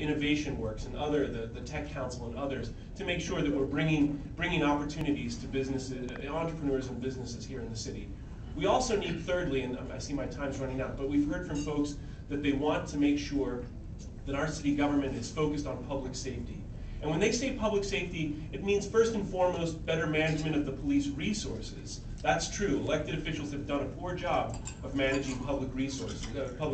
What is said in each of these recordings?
Innovation Works and the Tech Council and others to make sure that we're bringing opportunities to businesses, entrepreneurs and businesses here in the city. We also need, thirdly, and I see my time's running out, but we've heard from folks that they want to make sure that our city government is focused on public safety. And when they say public safety, it means first and foremost better management of the police resources. That's true. Elected officials have done a poor job of managing public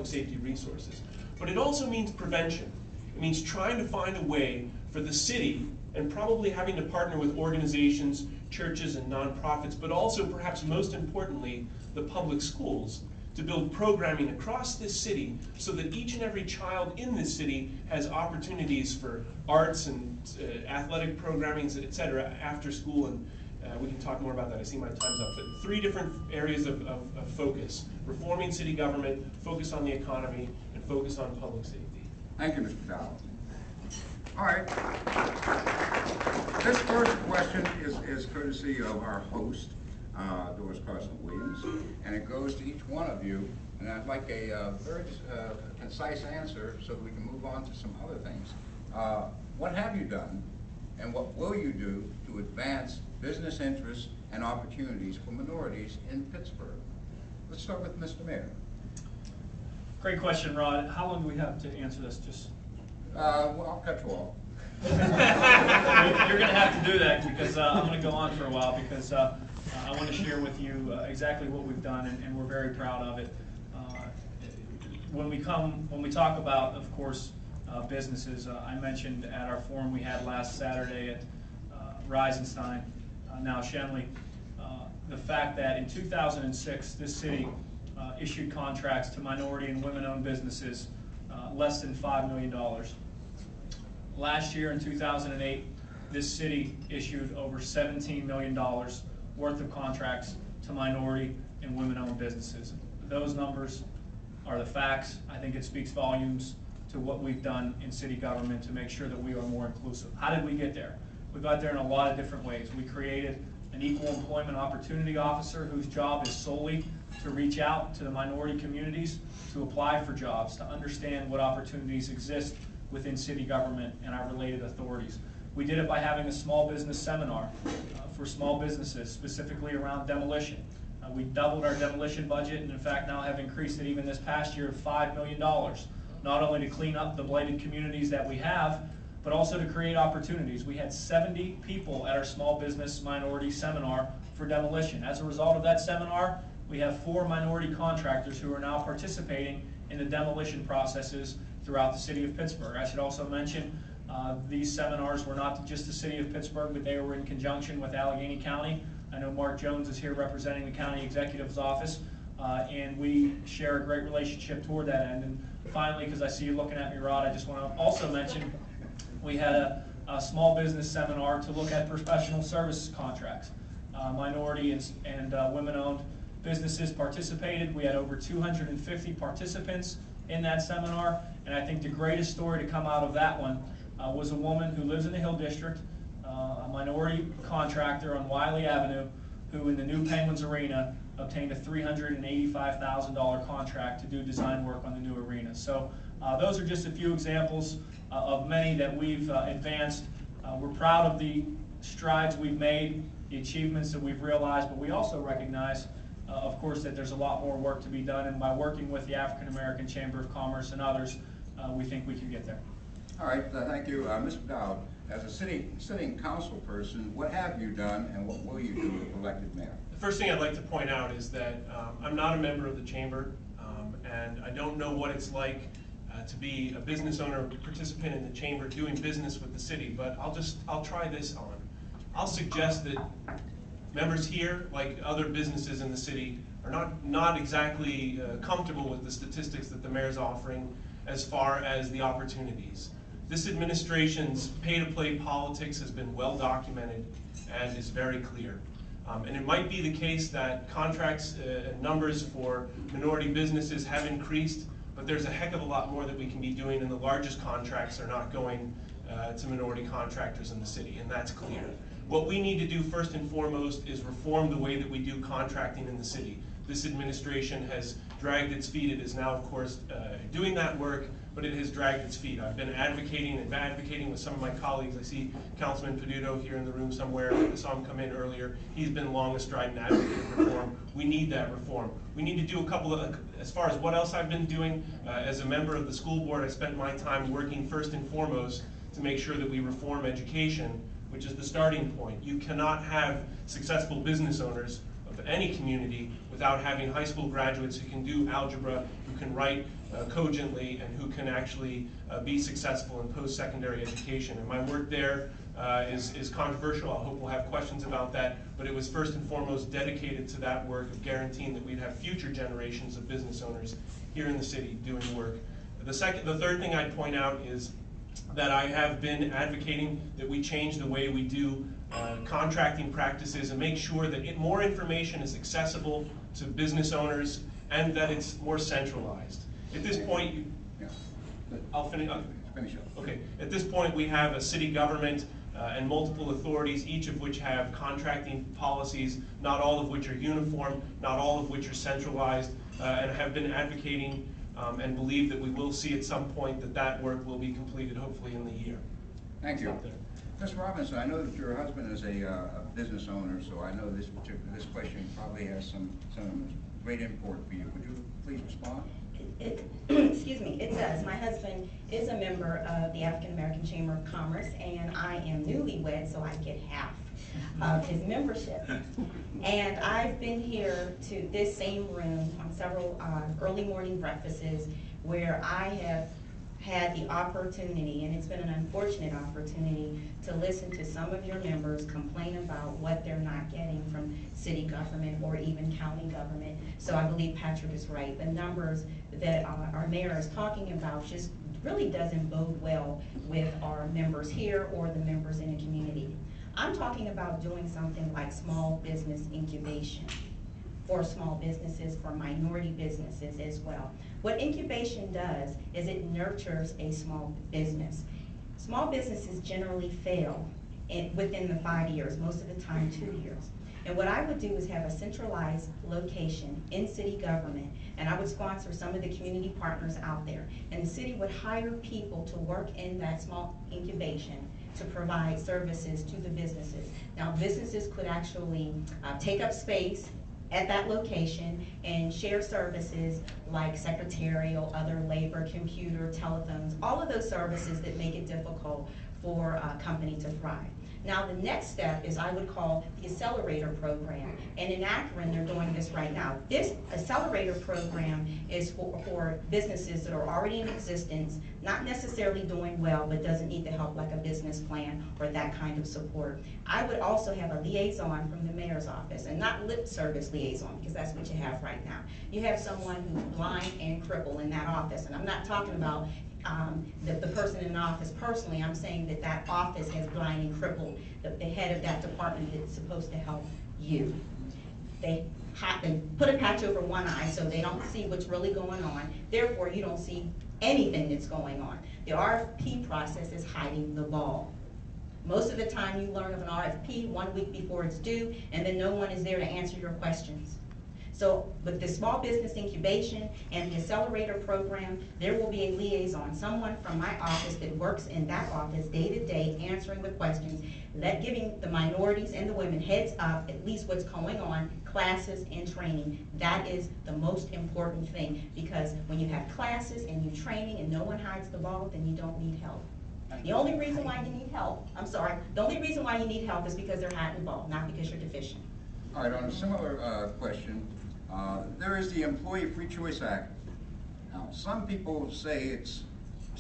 safety resources. But it also means prevention. It means trying to find a way for the city, and probably having to partner with organizations, churches, and nonprofits, but also perhaps most importantly, the public schools, to build programming across this city so that each and every child in this city has opportunities for arts and athletic programming, etc. after school, and we can talk more about that. I see my time's up. But 3 different areas of focus: reforming city government, focus on the economy, and focus on public safety. Thank you, Mr. Dowell. All right. This first question is courtesy of our host, Doris Carson-Williams, and it goes to each one of you, and I'd like a very concise answer so that we can move on to some other things. What have you done, and what will you do to advance business interests and opportunities for minorities in Pittsburgh? Let's start with Mr. Mayor. Great question, Rod. How long do we have to answer this? Just well, I'll cut you off. You're going to have to do that, because I'm going to go on for a while, because I want to share with you exactly what we've done, and we're very proud of it. When we talk about, of course, businesses, I mentioned at our forum we had last Saturday at Reisenstein, now Schenley, the fact that in 2006 this city issued contracts to minority and women-owned businesses less than $5 million. Last year in 2008, this city issued over $17 million worth of contracts to minority and women-owned businesses. Those numbers are the facts. I think it speaks volumes to what we've done in city government to make sure that we are more inclusive. How did we get there? We got there in a lot of different ways. We created an equal employment opportunity officer whose job is solely to reach out to the minority communities to apply for jobs, to understand what opportunities exist within city government and our related authorities. We did it by having a small business seminar for small businesses, specifically around demolition. We doubled our demolition budget, and in fact now have increased it even this past year to $5 million, not only to clean up the blighted communities that we have, but also to create opportunities. We had 70 people at our small business minority seminar for demolition. As a result of that seminar, we have 4 minority contractors who are now participating in the demolition processes throughout the city of Pittsburgh. I should also mention these seminars were not just the city of Pittsburgh, but they were in conjunction with Allegheny County. I know Mark Jones is here representing the county executive's office, and we share a great relationship toward that end. And finally, because I see you looking at me, Rod, I just want to also mention we had a small business seminar to look at professional services contracts. Minority and women-owned businesses participated. We had over 250 participants in that seminar, and I think the greatest story to come out of that one was a woman who lives in the Hill District, a minority contractor on Wiley Avenue, who in the new Penguins Arena obtained a $385,000 contract to do design work on the new arena. So those are just a few examples of many that we've advanced. We're proud of the strides we've made, the achievements that we've realized, but we also recognize, of course, that there's a lot more work to be done, and by working with the African American Chamber of Commerce and others, we think we can get there. All right, thank you. Mr. Dowd, as a sitting council person, what have you done and what will you do if elected mayor? The first thing I'd like to point out is that I'm not a member of the chamber, and I don't know what it's like to be a business owner, participant in the chamber, doing business with the city, but I'll try this on. I'll suggest that members here, like other businesses in the city, are not exactly comfortable with the statistics that the mayor's offering as far as the opportunities. This administration's pay-to-play politics has been well documented and is very clear. And it might be the case that contracts and numbers for minority businesses have increased, but there's a heck of a lot more that we can be doing, and the largest contracts are not going to minority contractors in the city, and that's clear. What we need to do first and foremost is reform the way that we do contracting in the city. This administration has dragged its feet. It is now, of course, doing that work, but it has dragged its feet. I've been advocating with some of my colleagues. I see Councilman Peduto here in the room somewhere. I saw him come in earlier. He's been long astride and advocating reform. We need that reform. We need to do a couple of, as far as what else I've been doing, as a member of the school board, I spent my time working first and foremost to make sure that we reform education, which is the starting point. You cannot have successful business owners of any community without having high school graduates who can do algebra, who can write cogently, and who can actually be successful in post-secondary education. And my work there is controversial. I hope we'll have questions about that, but it was first and foremost dedicated to that work of guaranteeing that we'd have future generations of business owners here in the city doing work. The third thing I'd point out is that I have been advocating that we change the way we do contracting practices and make sure that more information is accessible to business owners and that it's more centralized. At this point, I'll finish up. Okay. At this point, we have a city government and multiple authorities, each of which have contracting policies, not all of which are uniform, not all of which are centralized, and have been advocating and believe that we will see at some point that that work will be completed, hopefully in the year. Thank you. Ms. Robinson, I know that your husband is a business owner, so I know this question probably has some great import for you. Would you please respond? Excuse me, it does. My husband is a member of the African American Chamber of Commerce, and I am newlywed, so I get half of his membership. And I've been here to this same room on several early morning breakfasts where I have had the opportunity, and it's been an unfortunate opportunity, to listen to some of your members complain about what they're not getting from city government or even county government. So I believe Patrick is right. The numbers that our mayor is talking about just really doesn't bode well with our members here or the members in the community. I'm talking about doing something like small business incubation for small businesses, for minority businesses as well. What incubation does is it nurtures a small business. Small businesses generally fail within the 5 years, most of the time 2 years. And what I would do is have a centralized location in city government, and I would sponsor some of the community partners out there. And the city would hire people to work in that small incubation to provide services to the businesses. Now, businesses could actually take up space at that location and share services like secretarial, other labor, computer, telephones, all of those services that make it difficult for a company to thrive. Now, the next step is I would call the accelerator program. And in Akron, they're doing this right now. This accelerator program is for businesses that are already in existence, not necessarily doing well, but doesn't need the help like a business plan or that kind of support. I would also have a liaison from the mayor's office, and not lip service liaison, because that's what you have right now. You have someone who's blind and crippled in that office, and I'm not talking about the person in the office personally. I'm saying that that office has blind and crippled the head of that department that's supposed to help you. They put a patch over one eye so they don't see what's really going on. Therefore, you don't see anything that's going on. The RFP process is hiding the ball. Most of the time you learn of an RFP 1 week before it's due, and then no one is there to answer your questions. So with the small business incubation and the accelerator program, there will be a liaison, someone from my office that works in that office day to day answering the questions, giving the minorities and the women heads up at least what's going on, classes and training. That is the most important thing, because when you have classes and you training and no one hides the ball, then you don't need help. The only reason why you need help, the only reason why you need help is because they're hiding the ball, not because you're deficient. All right, on a similar question, there is the Employee Free Choice Act. Now, some people see it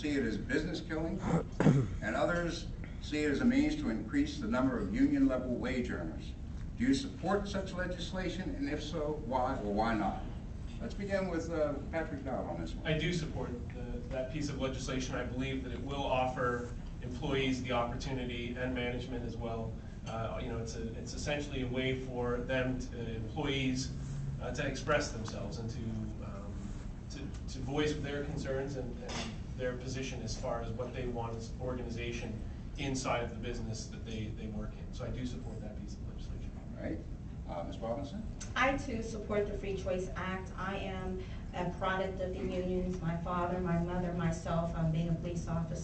as business killing, and others see it as a means to increase the number of union-level wage earners. Do you support such legislation, and if so, why or why not? Let's begin with Patrick Dowd on this one. I do support that piece of legislation. I believe that it will offer employees the opportunity, and management as well. It's essentially a way for them, employees, to express themselves and to voice their concerns and their position as far as what they want as organization inside of the business that they work in. So I do support that piece of legislation. All right. Ms. Robinson? I too support the Free Choice Act. I am a product of the unions, my father, my mother, myself, being a police officer.